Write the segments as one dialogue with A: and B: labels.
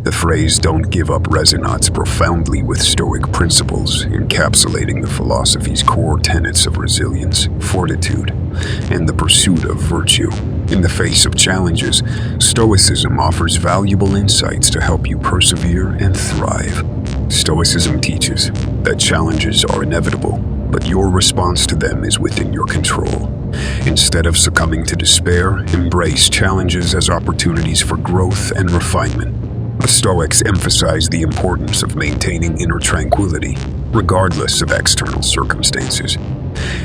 A: The phrase "don't give up" resonates profoundly with Stoic principles, encapsulating the philosophy's core tenets of resilience, fortitude, and the pursuit of virtue. In the face of challenges, Stoicism offers valuable insights to help you persevere and thrive. Stoicism teaches that challenges are inevitable, but your response to them is within your control. Instead of succumbing to despair, embrace challenges as opportunities for growth and refinement. The Stoics emphasize the importance of maintaining inner tranquility, regardless of external circumstances.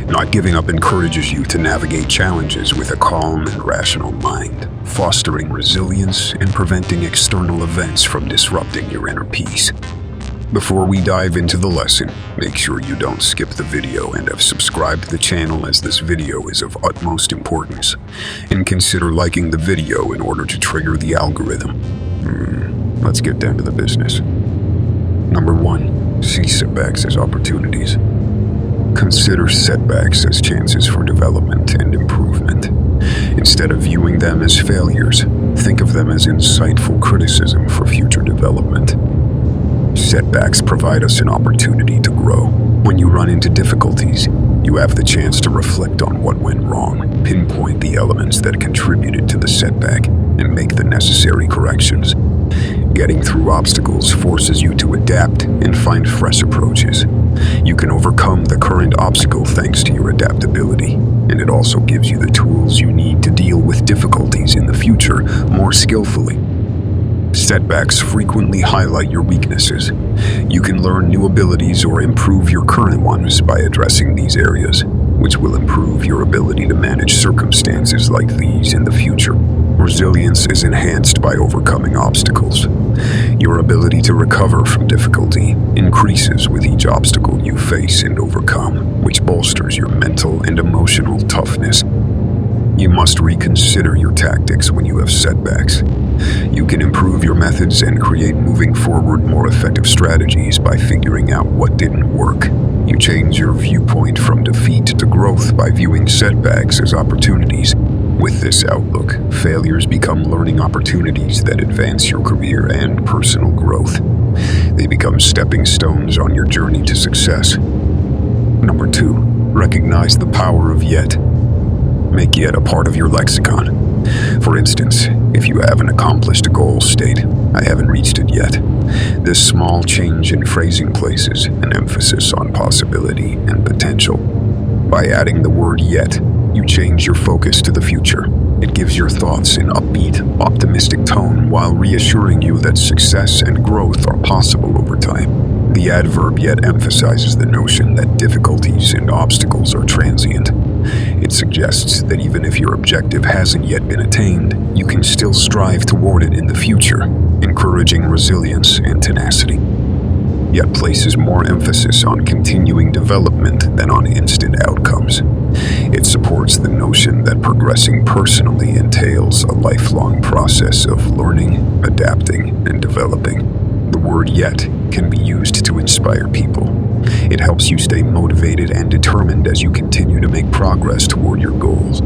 A: Not giving up encourages you to navigate challenges with a calm and rational mind, fostering resilience and preventing external events from disrupting your inner peace. Before we dive into the lesson, make sure you don't skip the video and have subscribed to the channel, as this video is of utmost importance. And consider liking the video in order to trigger the algorithm. Let's get down to the business. Number 1. See setbacks as opportunities. Consider setbacks as chances for development and improvement. Instead of viewing them as failures, think of them as insightful criticism for future development. Setbacks provide us an opportunity to grow. When you run into difficulties, you have the chance to reflect on what went wrong, pinpoint the elements that contributed to the setback, and make the necessary corrections. Getting through obstacles forces you to adapt and find fresh approaches. You can overcome the current obstacle thanks to your adaptability, and it also gives you the tools you need to deal with difficulties in the future more skillfully. Setbacks frequently highlight your weaknesses. You can learn new abilities or improve your current ones by addressing these areas, which will improve your ability to manage circumstances like these in the future. Resilience is enhanced by overcoming obstacles. Your ability to recover from difficulty increases with each obstacle you face and overcome, which bolsters your mental and emotional toughness. You must reconsider your tactics when you have setbacks. You can improve your methods and create moving forward more effective strategies by figuring out what didn't work. You change your viewpoint from defeat to growth by viewing setbacks as opportunities. With this outlook, failures become learning opportunities that advance your career and personal growth. They become stepping stones on your journey to success. Number 2. Recognize the power of yet. Make yet a part of your lexicon. For instance, if you haven't accomplished a goal, state, "I haven't reached it yet." This small change in phrasing places an emphasis on possibility and potential. By adding the word yet, you change your focus to the future. It gives your thoughts an upbeat, optimistic tone while reassuring you that success and growth are possible over time. The adverb yet emphasizes the notion that difficulties and obstacles are transient. It suggests that even if your objective hasn't yet been attained, you can still strive toward it in the future, encouraging resilience and tenacity. Yet places more emphasis on continuing development than on instant outcomes. It supports the notion that progressing personally entails a lifelong process of learning, adapting, and developing. The word yet can be used to inspire people. It helps you stay motivated and determined as you continue to make progress toward your goals.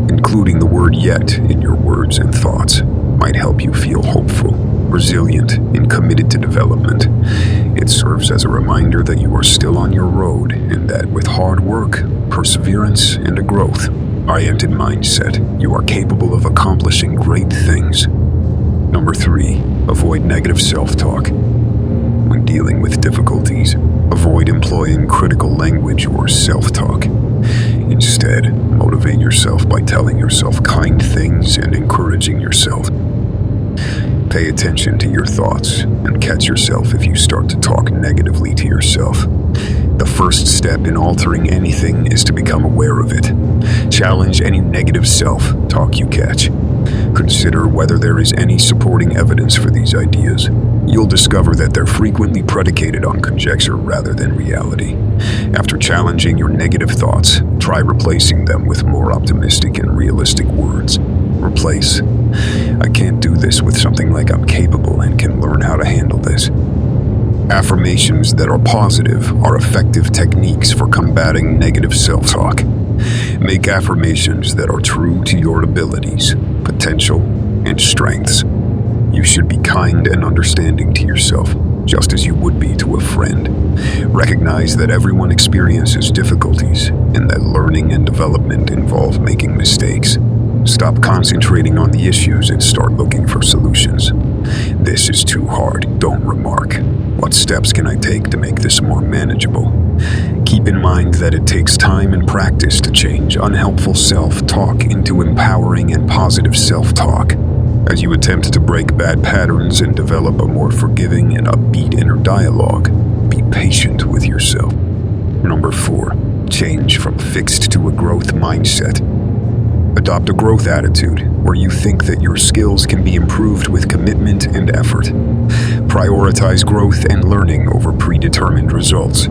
A: Including the word yet in your words and thoughts might help you feel hopeful, resilient, and committed to development. It serves as a reminder that you are still on your road and that with hard work, perseverance, and a growth-oriented mindset, you are capable of accomplishing great things. Number 3. Avoid negative self-talk. When dealing with difficulties, avoid employing critical language or self-talk. Instead, motivate yourself by telling yourself kind things and encouraging yourself. Pay attention to your thoughts and catch yourself if you start to talk negatively to yourself. The first step in altering anything is to become aware of it. Challenge any negative self-talk you catch. Consider whether there is any supporting evidence for these ideas. You'll discover that they're frequently predicated on conjecture rather than reality. After challenging your negative thoughts, try replacing them with more optimistic and realistic words. Replace, "I can't do this," with something like "I'm capable and can learn how to handle this." Affirmations that are positive are effective techniques for combating negative self-talk. Make affirmations that are true to your abilities, potential, and strengths. You should be kind and understanding to yourself, just as you would be to a friend. Recognize that everyone experiences difficulties, and that learning and development involve making mistakes. Stop concentrating on the issues and start looking for solutions. This is too hard, don't remark. What steps can I take to make this more manageable? Keep in mind that it takes time and practice to change unhelpful self-talk into empowering and positive self-talk. As you attempt to break bad patterns and develop a more forgiving and upbeat inner dialogue, be patient with yourself. Number 4, change from fixed to a growth mindset. Adopt a growth attitude where you think that your skills can be improved with commitment and effort. Prioritize growth and learning over predetermined results.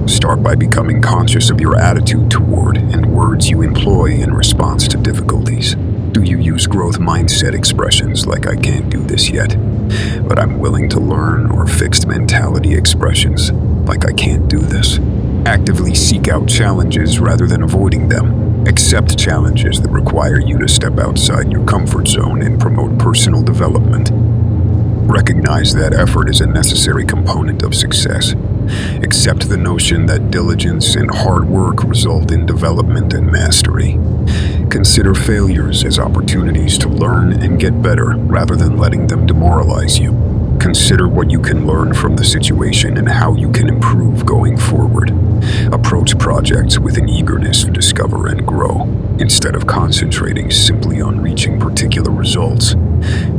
A: Start by becoming conscious of your attitude toward and words you employ in response to difficulties. Do you use growth mindset expressions like "I can't do this yet, but I'm willing to learn," or fixed mentality expressions like "I can't do this"? Actively seek out challenges rather than avoiding them. Accept challenges that require you to step outside your comfort zone and promote personal development. Recognize that effort is a necessary component of success. Accept the notion that diligence and hard work result in development and mastery. Consider failures as opportunities to learn and get better rather than letting them demoralize you. Consider what you can learn from the situation and how you can improve going forward. Approach projects with an eagerness to discover and grow, instead of concentrating simply on reaching particular results.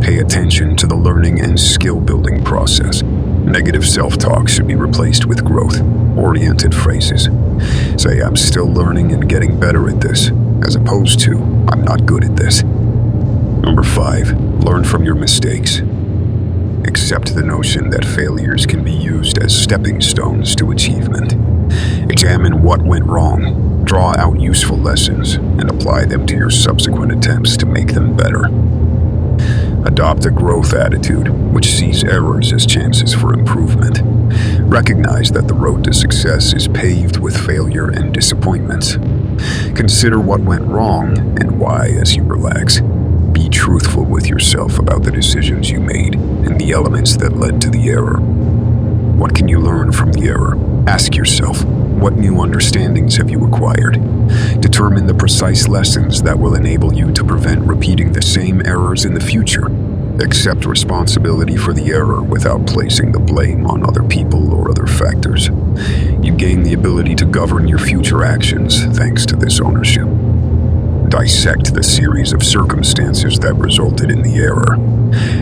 A: Pay attention to the learning and skill-building process. Negative self-talk should be replaced with growth-oriented phrases. Say, "I'm still learning and getting better at this," as opposed to, "I'm not good at this." Number 5, learn from your mistakes. Accept the notion that failures can be used as stepping stones to achievement. Examine what went wrong, draw out useful lessons, and apply them to your subsequent attempts to make them better. Adopt a growth attitude, which sees errors as chances for improvement. Recognize that the road to success is paved with failure and disappointments. Consider what went wrong and why as you relax. Be truthful with yourself about the decisions you made and the elements that led to the error. What can you learn from the error? Ask yourself, what new understandings have you acquired? Determine the precise lessons that will enable you to prevent repeating the same errors in the future. Accept responsibility for the error without placing the blame on other people or other factors. You gain the ability to govern your future actions thanks to this ownership. Dissect the series of circumstances that resulted in the error.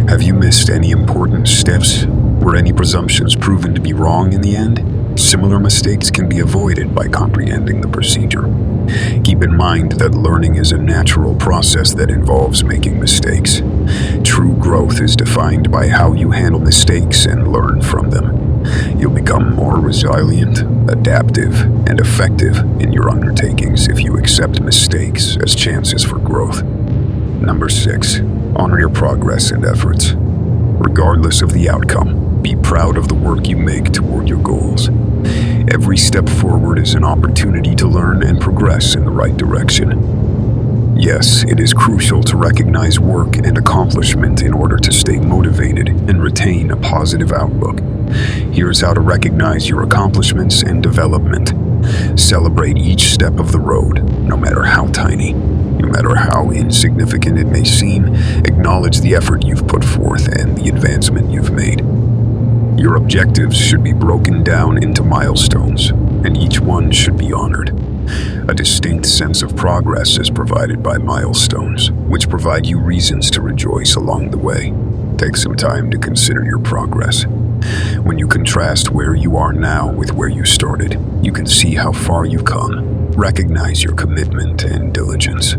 A: Have you missed any important steps? Were any presumptions proven to be wrong in the end? Similar mistakes can be avoided by comprehending the procedure. Keep in mind that learning is a natural process that involves making mistakes. True growth is defined by how you handle mistakes and learn from them. You'll become more resilient, adaptive, and effective in your undertakings if you accept mistakes as chances for growth. Number 6, honor your progress and efforts. Regardless of the outcome, be proud of the work you make toward your goals. Every step forward is an opportunity to learn and progress in the right direction. Yes, it is crucial to recognize work and accomplishment in order to stay motivated and retain a positive outlook. Here's how to recognize your accomplishments and development. Celebrate each step of the road, no matter how tiny, no matter how insignificant it may seem. Acknowledge the effort you've put forth and the advancement you've made. Your objectives should be broken down into milestones, and each one should be honored. A distinct sense of progress is provided by milestones, which provide you reasons to rejoice along the way. Take some time to consider your progress. When you contrast where you are now with where you started, you can see how far you've come. Recognize your commitment and diligence.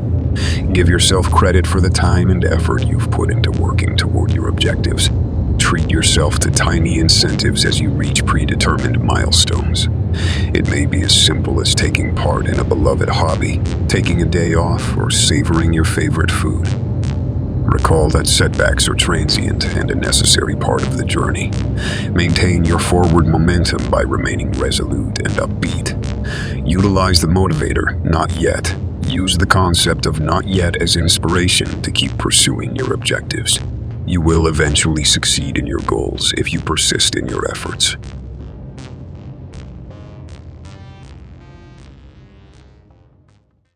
A: Give yourself credit for the time and effort you've put into working toward your objectives. Treat yourself to tiny incentives as you reach predetermined milestones. It may be as simple as taking part in a beloved hobby, taking a day off, or savoring your favorite food. Recall that setbacks are transient and a necessary part of the journey. Maintain your forward momentum by remaining resolute and upbeat. Utilize the motivator, "not yet." Use the concept of "not yet" as inspiration to keep pursuing your objectives. You will eventually succeed in your goals if you persist in your efforts.